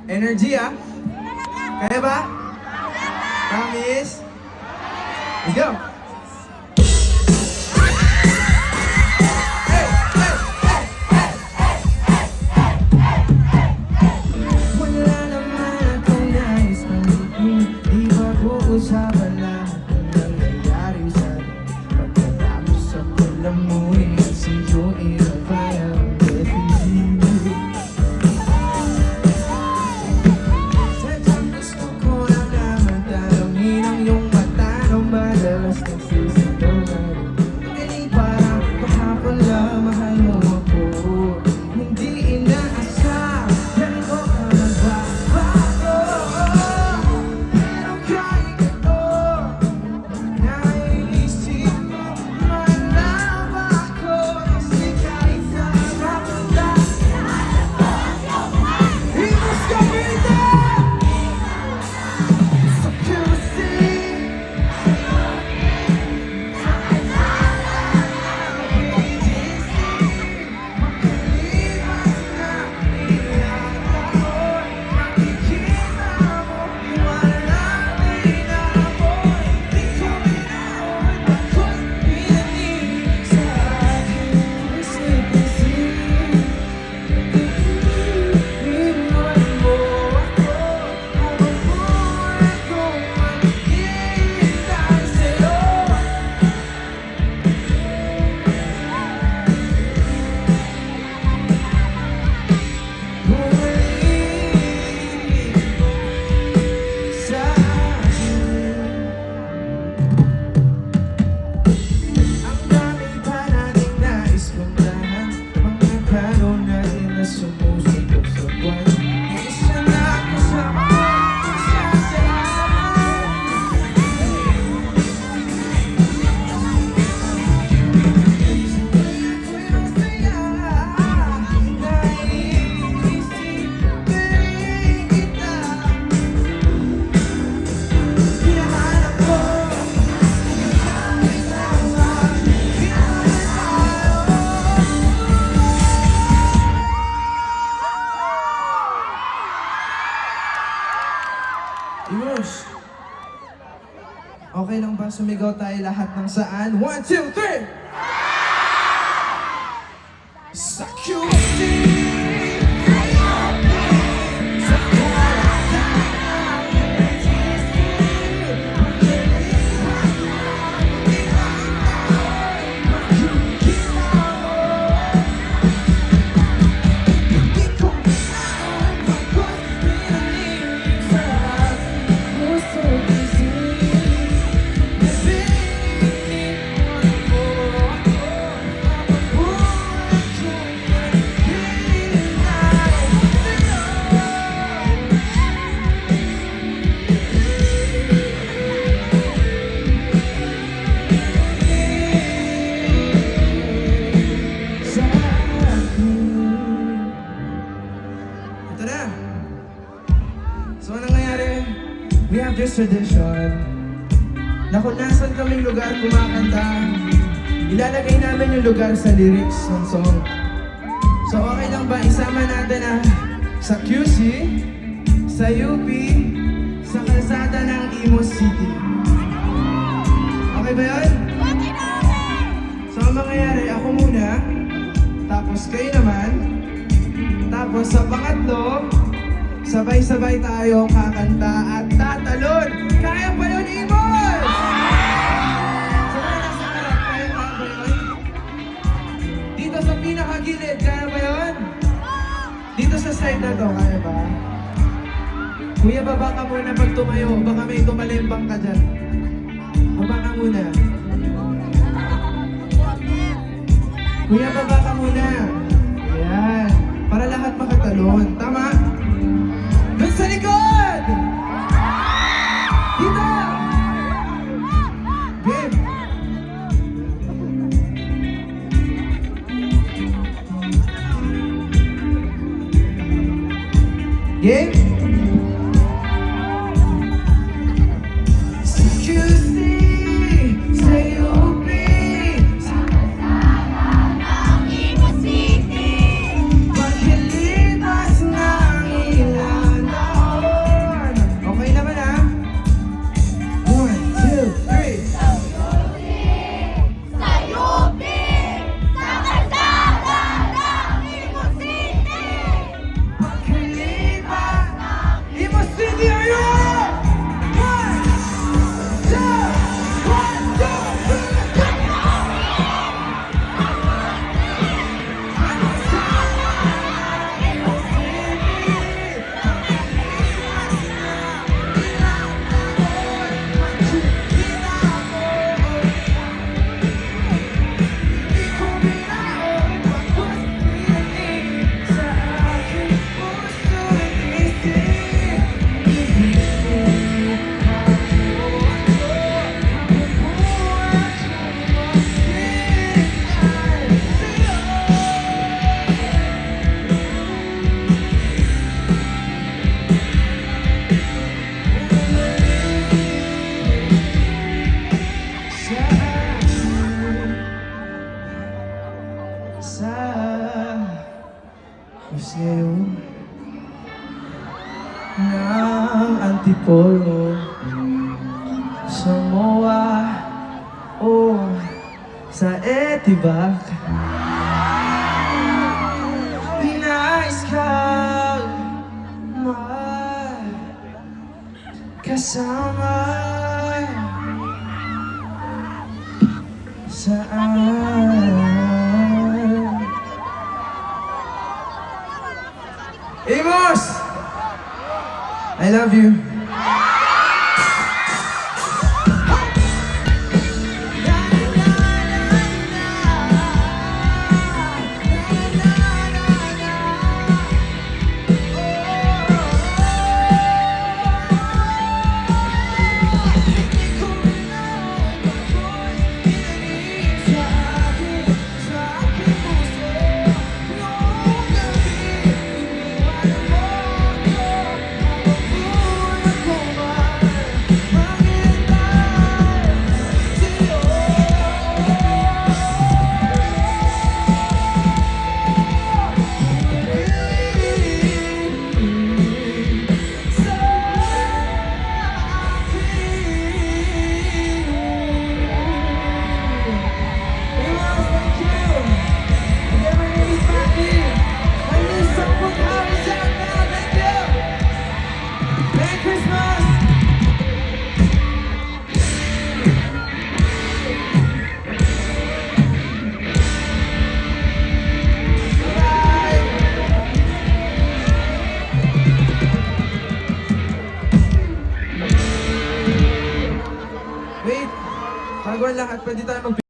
Energy ah. Kaya ba? Promise? Let's go! Wala naman akong nais tanggapin, di pag-uusapan lahat ng nangyayari sa'yo. Pagkatapos ako lamuin sa'yo, i-reply ang everything. Sadyang gusto ko lang naman tanongin ang iyong mata nang madalas nagsisigaw na rin. Hindi parang kahapon lang mahal mo ako. Hindi inaasar, ganito ka magbabago. Pero kahit ito, naiisip mo, malaba ako. Kasi kahit saan mapunta, Imus Cavite! So curiosity, ang dami pa nating nais puntahan, mga plano natin na sumusunod sa buwan. Isa na ako sa mga sasalamat. Ako'y masaya, naiisip din kita. Hinahanap ko Imus, okay lang ba sumigaw tayo lahat ng saan? 1, 2, 3! Sa QC! Sa Ito na. So, anong nangyari? We have this tradition na kung nasan kaming lugar kumakanta, ilalagay namin yung lugar sa lyrics ng song. So, okay lang ba isama natin na sa QC, sa UP, sa kalsada ng Imus City? Okay ba yun? So, ang mangyayari, ako muna, tapos kayo naman, tapos sa pangatlo, sabay-sabay tayong kakanta at tatalon. Kaya ba yun, Imus? So, mga nasa harap, kaya ba yun? Dito sa pinakagilid, kaya ba yun? Dito sa side na to, kaya ba? Kuya, baba ka muna pag tumayo. Baka may tumalimbang ka dyan. Baba ka muna. Kuya, baba ka muna. Ayan. Para lahat makatalon. Tama? Doon sa likod! Dito! Game! Game? Pagkilipas ng ilan ng Antipolo, Samoa o sa Etibac. Nais kang kasama saan? Amos! I love you. Wait, bago ang lahat, pwede tayo mag